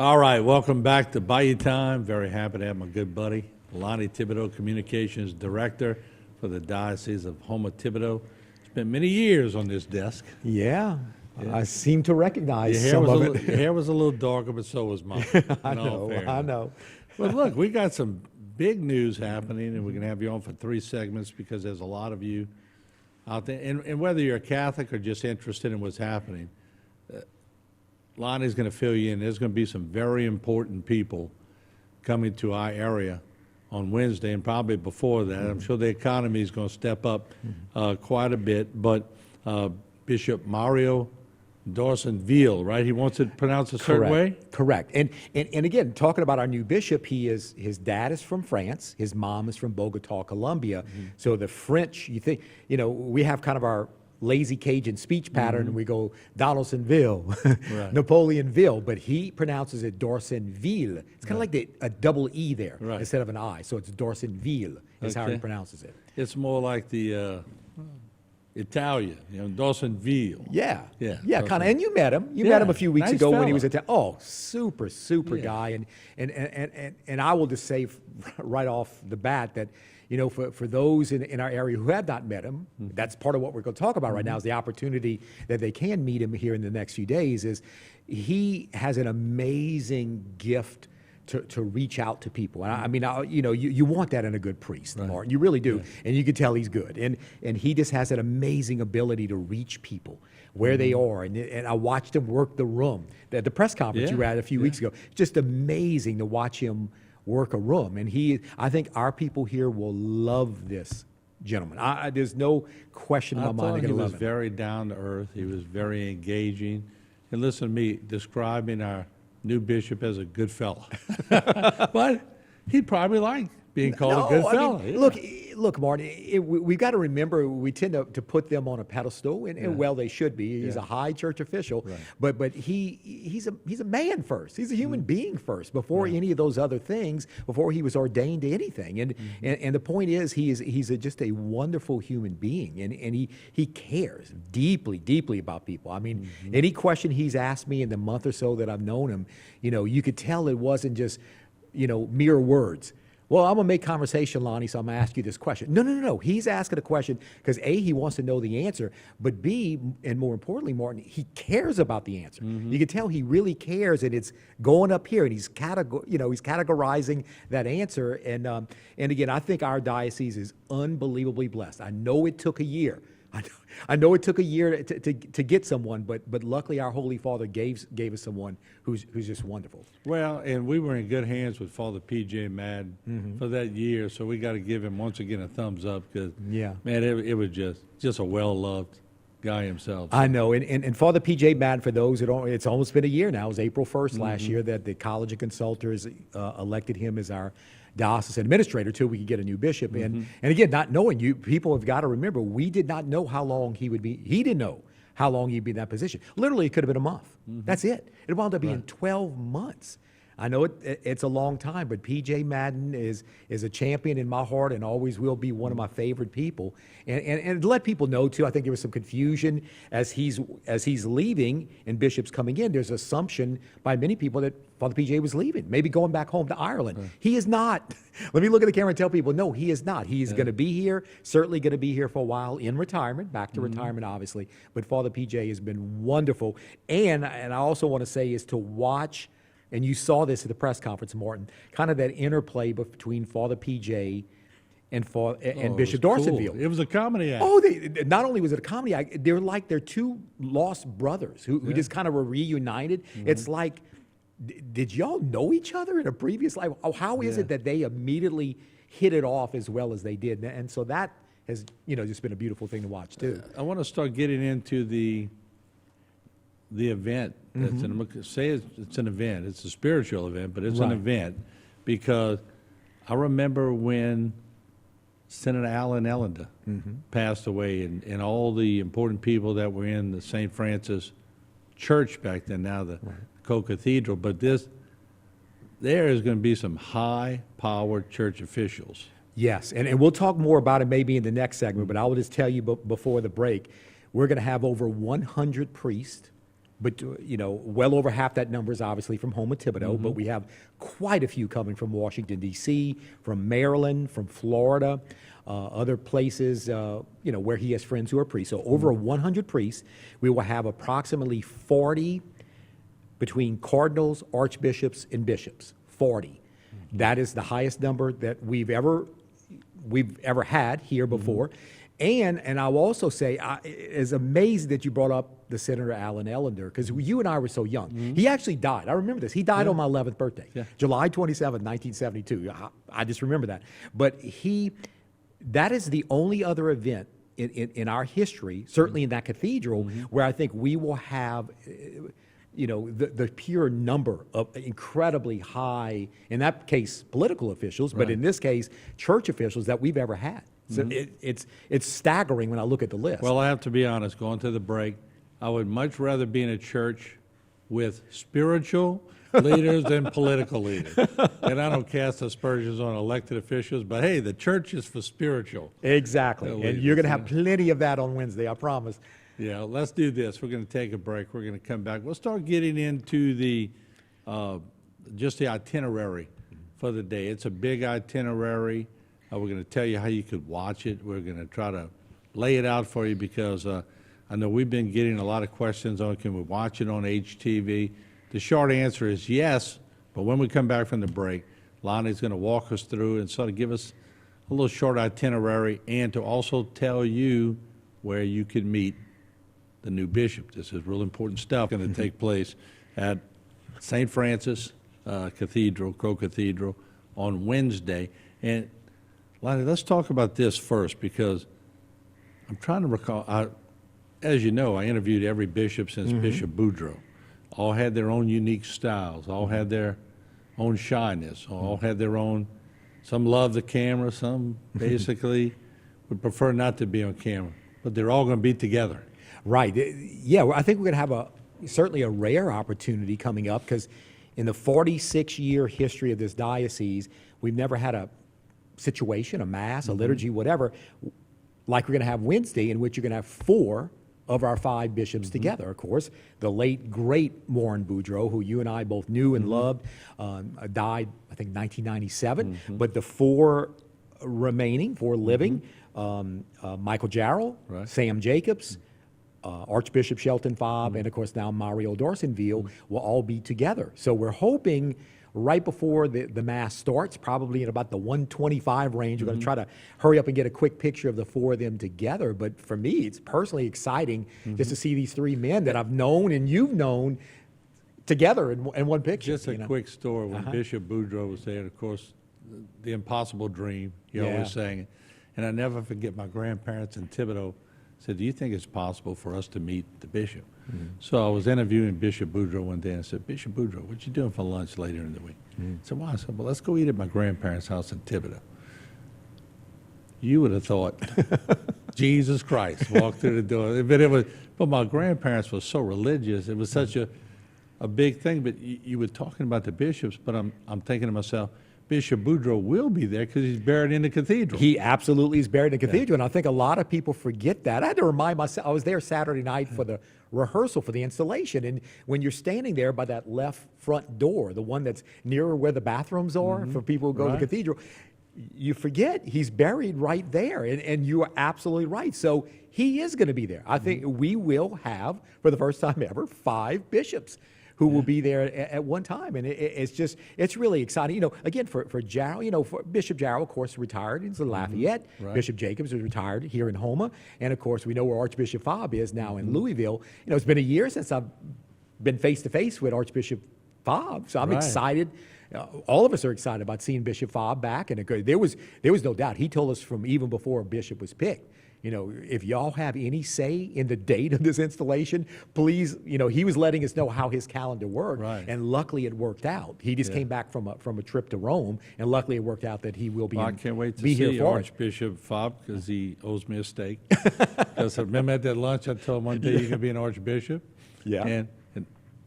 All right, welcome back to Bayou Time. Very happy to have my good buddy, Houma-Thibodaux, Communications Director for the Diocese of Houma-Thibodaux. Spent many years on this desk. Yeah, I seem to recognize some of it. Your hair was a little darker, but so was mine. I know. But look, we got some big news happening, and we're going to have you on for 3 segments because there's a lot of you out there. And whether you're a Catholic or just interested in what's happening, Lonnie's going to fill you in. There's going to be some very important people coming to our area on Wednesday, and probably before that. I'm sure the economy is going to step up quite a bit. But Bishop Mario D'Orsonville, right? He wants it pronounced a certain way? Correct. And again, talking about our new bishop, his dad is from France. His mom is from Bogota, Colombia. So the French, we have kind of our lazy Cajun speech pattern, and we go Donaldsonville, right. Napoleonville, but he pronounces it D'Orsonville. It's kind of like a double E there instead of an I. So it's D'Orsonville is how he pronounces it. It's more like the Italian, Dawsonville. Yeah, kind of. And you met him. You met him a few weeks ago when he was at. Oh, super guy. And I will just say right off the bat that for those in our area who have not met him, that's part of what we're going to talk about right now is the opportunity that they can meet him here in the next few days. Is he has an amazing gift to reach out to people. And you want that in a good priest, Martin. You really do. Yeah. And you can tell he's good. And he just has an amazing ability to reach people where they are. And I watched him work the room. The press conference you were at a few weeks ago, just amazing to watch him work a room. And I think our people here will love this gentleman. There's no question in my mind. He was very down to earth. He was very engaging. And listen to me describing our new bishop as a good fella. But he'd probably like being called a good fella. Look, Martin, we've got to remember we tend to put them on a pedestal, and well, they should be. He's a high church official, but he's a man first. He's a human being first before any of those other things, before he was ordained to anything. And the point is, he's just a wonderful human being, and he cares deeply about people. I mean, any question he's asked me in the month or so that I've known him, you could tell it wasn't just mere words. Well, I'm going to make conversation, Lonnie, so I'm going to ask you this question. No. He's asking a question because A, he wants to know the answer, but B, and more importantly, Martin, he cares about the answer. You can tell he really cares, and it's going up here, and he's categorizing that answer. And again, I think our diocese is unbelievably blessed. I know it took a year. I know it took a year to get someone, but luckily our Holy Father gave us someone who's just wonderful. Well, and we were in good hands with Father P.J. Madden for that year, so we got to give him once again a thumbs up because, man, it was just a well-loved guy himself. I know, and Father P.J. Madden, for those who don't, it's almost been a year now. It was April 1st last year that the College of Consultors elected him as our diocesan administrator till we could get a new bishop. And again, not knowing people have got to remember, we did not know how long he would be. He didn't know how long he'd be in that position. Literally, it could have been a month. That's it. It wound up being 12 months. I know it's a long time, but P.J. Madden is a champion in my heart and always will be one of my favorite people. And to let people know, too, I think there was some confusion as he's leaving and Bishop's coming in. There's assumption by many people that Father P.J. was leaving, maybe going back home to Ireland. He is not. Let me look at the camera and tell people, no, he is not. He is going to be here, certainly going to be here for a while in retirement, back to retirement, obviously. But Father P.J. has been wonderful. And I also want to say is to watch, and you saw this at the press conference, Martin, kind of that interplay between Father P.J. and Bishop D'Orsonville. Cool. It was a comedy act. Not only was it a comedy act, they're two lost brothers who just kind of were reunited. It's like, did y'all know each other in a previous life? How is it that they immediately hit it off as well as they did? And so that has, just been a beautiful thing to watch too. I want to start getting into the event. It's an event. It's a spiritual event, but it's an event because I remember when Senator Alan Ellender passed away and all the important people that were in the St. Francis Church back then, now the co-cathedral, but there is going to be some high-powered church officials. Yes, and we'll talk more about it maybe in the next segment, but I will just tell you before the break, we're going to have over 100 priests, but well over half that number is obviously from Houma-Thibodaux, but we have quite a few coming from Washington, D.C., from Maryland, from Florida, other places, where he has friends who are priests. So over 100 priests. We will have approximately 40 between cardinals, archbishops, and bishops. 40. That is the highest number that we've ever had here before. And I will also say, it's amazing that you brought up the Senator Alan Ellender, because you and I were so young. He actually died. I remember this. He died on my 11th birthday, July 27, 1972. I just remember that. But that is the only other event in our history, certainly in that cathedral, where I think we will have the pure number of incredibly high, in that case, political officials, but in this case, church officials that we've ever had. So it's staggering when I look at the list. Well, I have to be honest, going to the break, I would much rather be in a church with spiritual leaders than political leaders. And I don't cast aspersions on elected officials, but hey, the church is for spiritual. Exactly. And you're going to have plenty of that on Wednesday, I promise. Yeah, let's do this. We're going to take a break. We're going to come back. We'll start getting into the just the itinerary for the day. It's a big itinerary. We're going to tell you how you could watch it. We're going to try to lay it out for you because I know we've been getting a lot of questions on, can we watch it on HTV? The short answer is yes, but when we come back from the break, Lonnie's going to walk us through and sort of give us a little short itinerary and to also tell you where you can meet the new bishop. This is real important stuff going to take place at St. Francis Cathedral, Crow Cathedral, on Wednesday. And Lonnie, let's talk about this first because I'm trying to recall, as you know, I interviewed every bishop since Bishop Boudreaux. All had their own unique styles, all had their own shyness, all had their own, some love the camera, some basically would prefer not to be on camera, but they're all going to be together. Right. Yeah, I think we're going to have certainly a rare opportunity coming up because in the 46-year history of this diocese, we've never had a situation, a mass, a liturgy, whatever, like we're going to have Wednesday, in which you're going to have 4 of our 5 bishops together. Of course, the late, great Warren Boudreaux, who you and I both knew and loved, died, I think, 1997. But the 4 remaining, 4 living, Michael Jarrell, Sam Jacobs, Archbishop Shelton Fobb, and of course now Mario D'Orsonville will all be together. So we're hoping right before the Mass starts, probably in about the 1:25 range, we're going to try to hurry up and get a quick picture of the 4 of them together. But for me, it's personally exciting just to see these 3 men that I've known and you've known together in one picture. Just a quick story. When Bishop Boudreaux was there, of course, the impossible dream, he always sang it. And I never forget my grandparents in Thibodaux said, do you think it's possible for us to meet the bishop? So I was interviewing Bishop Boudreaux one day and I said, Bishop Boudreaux, what you doing for lunch later in the week? He said, why? I said, well, let's go eat at my grandparents' house in Thibodaux. You would have thought, Jesus Christ, walked through the door. But my grandparents were so religious. It was such a big thing. But you were talking about the bishops, but I'm thinking to myself, Bishop Boudreaux will be there because he's buried in the cathedral. He absolutely is buried in the cathedral, and I think a lot of people forget that. I had to remind myself, I was there Saturday night for the rehearsal for the installation, and when you're standing there by that left front door, the one that's nearer where the bathrooms are for people who go to the cathedral, you forget he's buried right there, and you are absolutely right. So he is going to be there. I think we will have, for the first time ever, 5 bishops who will be there at one time. And it's really exciting. Again, for Jarrell, for Bishop Jarrell, of course, right in Lafayette. Bishop Jacobs is retired here in Houma. And of course, we know where Archbishop Fobb is now in Louisville. It's been a year since I've been face to face with Archbishop Fobb. So I'm excited. All of us are excited about seeing Bishop Fobb back. And there was no doubt. He told us from even before a bishop was picked, if y'all have any say in the date of this installation, please, he was letting us know how his calendar worked. And luckily it worked out. He just came back from a trip to Rome, and luckily it worked out that he will be I can't wait to see Archbishop Fobb because he owes me a steak. Because remember at that lunch I told him one day you're going to be an archbishop? And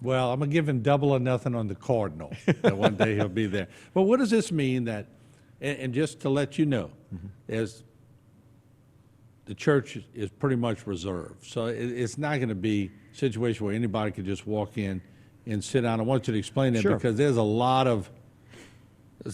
well, I'm going to give him double or nothing on the cardinal. And one day he'll be there. But what does this mean that, and just to let you know, as the church is pretty much reserved. So it's not going to be a situation where anybody can just walk in and sit down. I want you to explain that Sure. because there's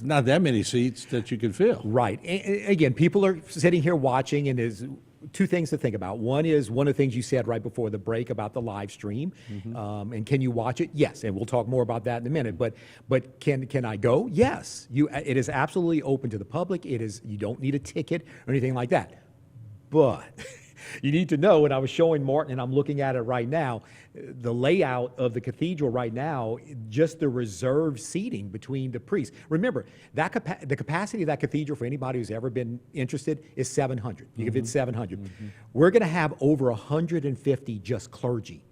not that many seats that you can fill. Right. Again, people are sitting here watching, and there's two things to think about. One is one of the things you said right before the break about the live stream. And can you watch it? Yes. And we'll talk more about that in a minute. But can I go? Yes. It is absolutely open to the public. You don't need a ticket or anything like that. But you need to know, and I was showing Martin, and I'm looking at it right now, the layout of the cathedral right now, just the reserved seating between the priests. Remember, the capacity of that cathedral, for anybody who's ever been interested, is 700. You can fit 700. We're going to have over 150 just clergy,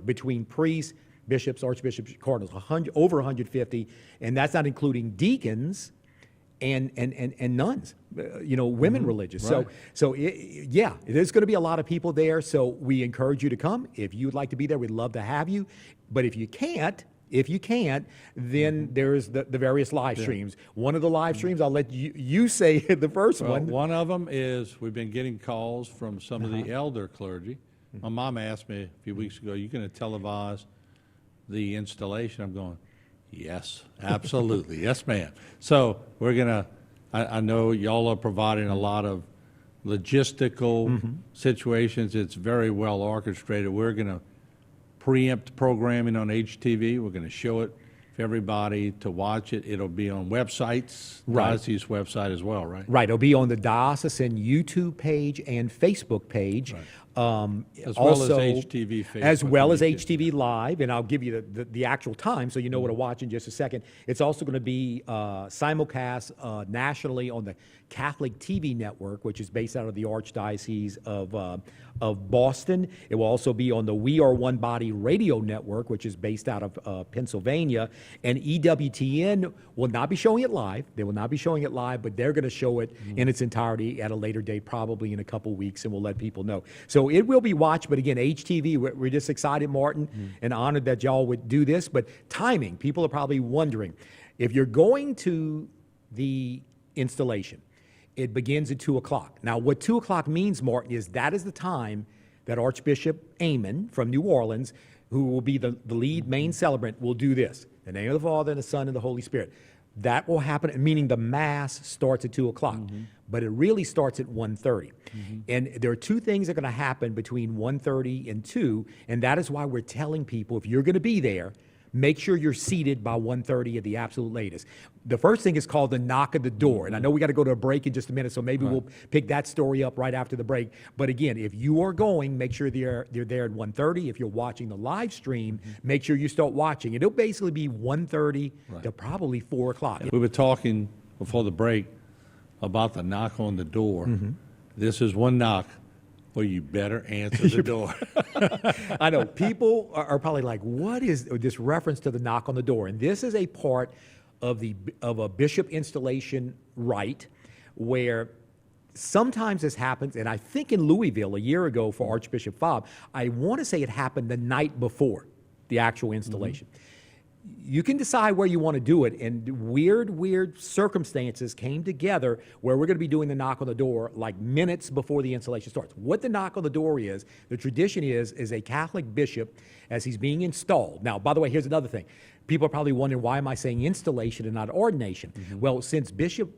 between priests, bishops, archbishops, cardinals, over 150, and that's not including deacons and nuns, women religious. Right. So there's going to be a lot of people there. So we encourage you to come. If you would like to be there, we'd love to have you. But if you can't, then there's the various live streams. One of the live streams, I'll let you say the first one. One of them is we've been getting calls from some of the elder clergy. My mom asked me a few weeks ago, "Are you going to televise the installation?" I'm going, yes, absolutely. Yes, ma'am. So we're going to, I know y'all are providing a lot of logistical situations. It's very well orchestrated. We're going to preempt programming on HTV. We're going to show it for everybody to watch it. It'll be on websites, Diocese website as well, right? Right. It'll be on the Diocesan YouTube page and Facebook page. Right. As well as HTV Facebook. As well as HTV Live, and I'll give you the actual time so you know what to watch in just a second. It's also going to be simulcast nationally on the Catholic TV network, which is based out of the Archdiocese of Boston. It will also be on the We Are One Body radio network, which is based out of Pennsylvania. And EWTN will not be showing it live. They will not be showing it live, but they're going to show it in its entirety at a later date, probably in a couple weeks, and we'll let people know. So it will be watched, but again, HTV, we're just excited, Martin, and honored that y'all would do this. But timing, people are probably wondering, if you're going to the installation, it begins at 2 o'clock. Now, what 2 o'clock means, Martin, is that is the time that Archbishop Amon from New Orleans, who will be the lead main celebrant, will do this. In the name of the Father, and the Son, and the Holy Spirit. That will happen, meaning the Mass starts at 2 o'clock. But it really starts at 1:30. And there are two things that are going to happen between 1:30 and 2, and that is why we're telling people, if you're going to be there, make sure you're seated by 1:30 at the absolute latest. The first thing is called the knock at the door. And I know we got to go to a break in just a minute, so maybe we'll pick that story up right after the break. But again, if you are going, make sure you're there at 1:30. If you're watching the live stream, make sure you start watching. It'll basically be 1:30 to probably 4 o'clock. We were talking before the break about the knock on the door. This is one knock where you better answer the door. I know. People are probably like, what is this reference to the knock on the door? And this is a part of a bishop installation rite where sometimes this happens, and I think in Louisville a year ago for Archbishop Fobb, I want to say it happened the night before the actual installation. You can decide where you want to do it, and weird circumstances came together where we're going to be doing the knock on the door like minutes before the installation starts. What the knock on the door is, the tradition is a Catholic bishop, as he's being installed. Now, by the way, here's another thing. People are probably wondering, why am I saying installation and not ordination? Well, since Bishop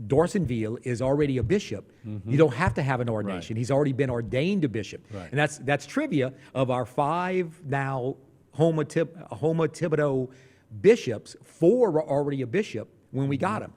D'Orsonville is already a bishop, you don't have to have an ordination. He's already been ordained a bishop. And that's trivia. Of our 5 now Houma-Thibodaux bishops, 4 were already a bishop when we got him.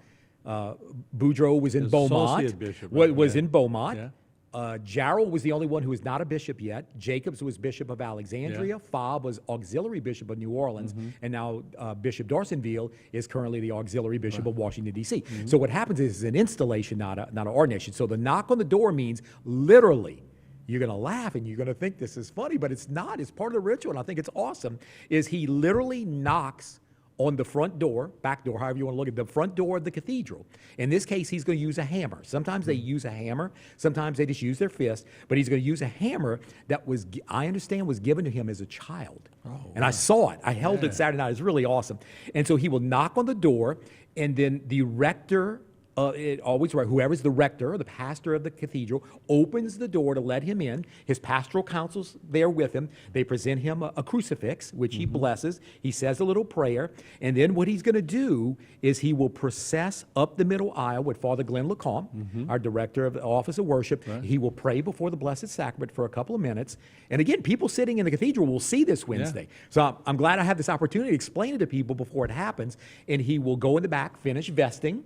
Boudreaux was in Beaumont. Was in Beaumont. Jarrell was the only one who was not a bishop yet. Jacobs was Bishop of Alexandria. Fobb was Auxiliary Bishop of New Orleans. And now Bishop D'Orsonville is currently the Auxiliary Bishop of Washington, D.C. So what happens is it's an installation, not an ordination. So the knock on the door means literally, you're going to laugh and you're going to think this is funny, but it's not. It's part of the ritual, and I think it's awesome, is he literally knocks on the front door, back door, however you want to look at the front door of the cathedral. In this case, he's going to use a hammer. Sometimes they use a hammer. Sometimes they just use their fist. But he's going to use a hammer that was, I understand, was given to him as a child. And I saw it. I held it Saturday night. It's really awesome. And so he will knock on the door, and then the rector it always right. Whoever's the rector or the pastor of the cathedral opens the door to let him in. His pastoral counsel's there with him. They present him a crucifix, which he blesses. He says a little prayer, and then what he's going to do is he will process up the middle aisle with Father Glenn Lacombe, our director of the Office of Worship. Right. He will pray before the Blessed Sacrament for a couple of minutes. And again, people sitting in the cathedral will see this Wednesday. Yeah. So I'm glad I have this opportunity to explain it to people before it happens. And he will go in the back, finish vesting,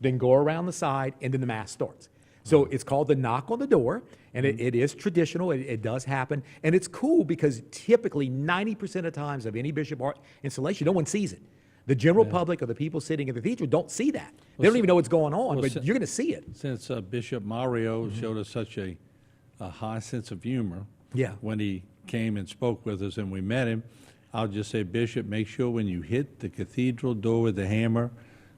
then go around the side, and then the Mass starts. So it's called the knock on the door, and it is traditional. It does happen. And it's cool because typically 90% of the times of any bishop art installation, no one sees it. The general public or the people sitting in the cathedral don't see that. They don't even know what's going on, but you're going to see it. Since Bishop Mario showed us such a high sense of humor when he came and spoke with us and we met him, I'll just say, Bishop, make sure when you hit the cathedral door with the hammer,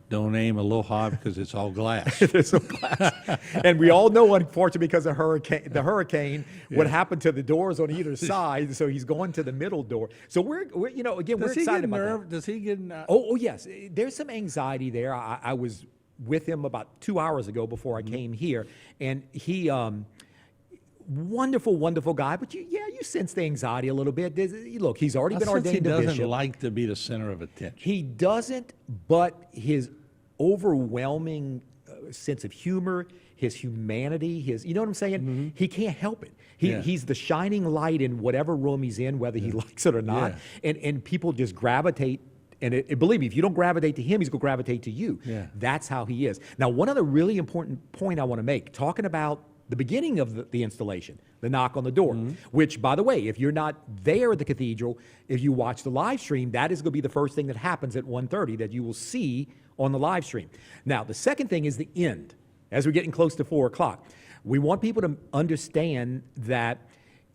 don't aim a little high because it's all glass. There's no glass. And we all know, unfortunately, because of the hurricane, what happened to the doors on either side. So he's going to the middle door. So we're again, we're excited about that. Does he get Oh, yes. There's some anxiety there. I was with him about 2 hours ago before I came here, and he, wonderful, wonderful guy. But you sense the anxiety a little bit. Look, he's already been ordained a bishop. He doesn't like to be the center of attention. He doesn't, but his overwhelming sense of humor, his humanity, you know what I'm saying? He can't help it. He's the shining light in whatever room he's in, whether he likes it or not. And people just gravitate. And believe me, if you don't gravitate to him, he's going to gravitate to you. That's how he is. Now, one other really important point I want to make, talking about the beginning of the installation, the knock on the door, which, by the way, if you're not there at the cathedral, if you watch the live stream, that is going to be the first thing that happens at 1:30 that you will see on the live stream. Now, the second thing is the end. As we're getting close to 4 o'clock, we want people to understand that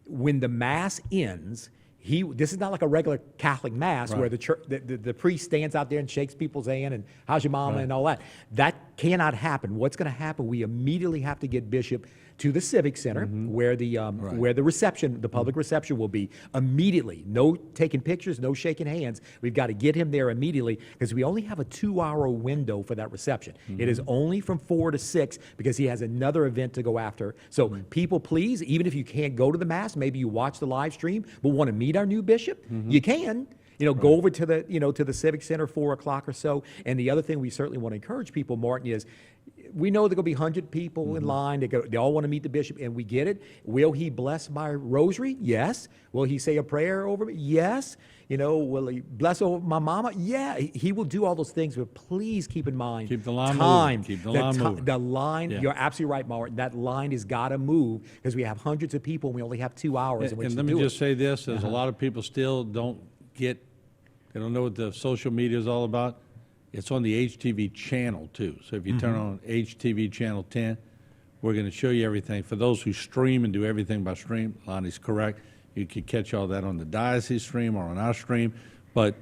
when the Mass ends, this is not like a regular Catholic Mass where the priest stands out there and shakes people's hand and how's your mama and all that. That cannot happen. What's going to happen? We immediately have to get Bishop to the Civic Center where the reception, the public reception will be immediately. No taking pictures, no shaking hands. We've got to get him there immediately because we only have a 2-hour window for that reception. It is only from 4 to 6 because he has another event to go after. So people, please, even if you can't go to the Mass, maybe you watch the live stream, but want to meet our new bishop, you can. Go over to the Civic Center 4 o'clock or so. And the other thing we certainly want to encourage people, Martin, is we know there are going to be 100 people in line. They all want to meet the bishop, and we get it. Will he bless my rosary? Yes. Will he say a prayer over me? Yes. Will he bless over my mama? Yeah. He will do all those things, but please keep in mind keep the line time. Moving. Keep the line moving. The line, you're absolutely right, Martin. That line has got to move because we have hundreds of people and we only have 2 hours in which to do it. And let me just say this, there's a lot of people still they don't know what the social media is all about. It's on the HTV channel, too. So if you turn on HTV channel 10, we're going to show you everything. For those who stream and do everything by stream, Lonnie's correct. You can catch all that on the Diocese stream or on our stream. But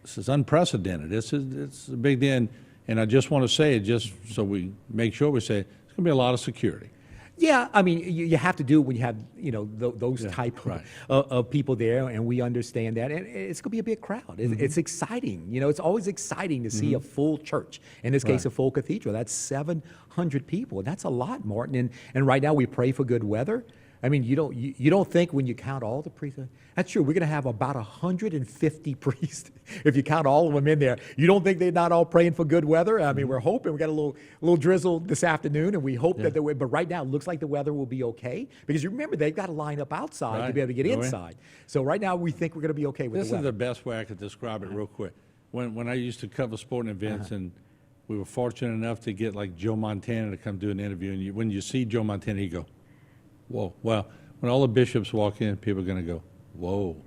this is unprecedented. It's a big deal. And I just want to say it just so we make sure we say it, it's going to be a lot of security. Yeah, I mean, you have to do it when you have, those type of people there, and we understand that. And it's going to be a big crowd. It's exciting. It's always exciting to see a full church. In this case, a full cathedral. That's 700 people. That's a lot, Martin. And right now we pray for good weather. I mean, you don't think when you count all the priests. That's true. We're going to have about 150 priests if you count all of them in there. You don't think they're not all praying for good weather? I mean, we're hoping. We got a little drizzle this afternoon, and we hope that but right now it looks like the weather will be okay because you remember they've got to line up outside to be able to get inside. So right now we think we're going to be okay with the weather. This is the best way I could describe it real quick. When I used to cover sporting events and we were fortunate enough to get like Joe Montana to come do an interview, and when you see Joe Montana, you go, whoa. Well, when all the bishops walk in, people are going to go, whoa.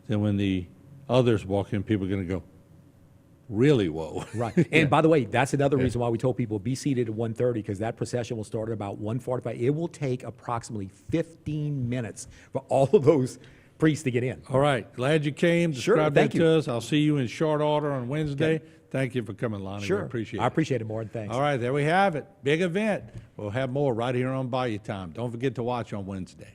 Then when the others walk in, people are going to go, really whoa. Right. And by the way, that's another reason why we told people be seated at 1:30 because that procession will start at about 1:45. It will take approximately 15 minutes for all of those priests to get in. All right. Glad you came. Sure. Thank you. To us. I'll see you in short order on Wednesday. Okay. Thank you for coming, Lonnie. Sure. We appreciate it. I appreciate it more, and thanks. All right. There we have it. Big event. We'll have more right here on Bayou Time. Don't forget to watch on Wednesday.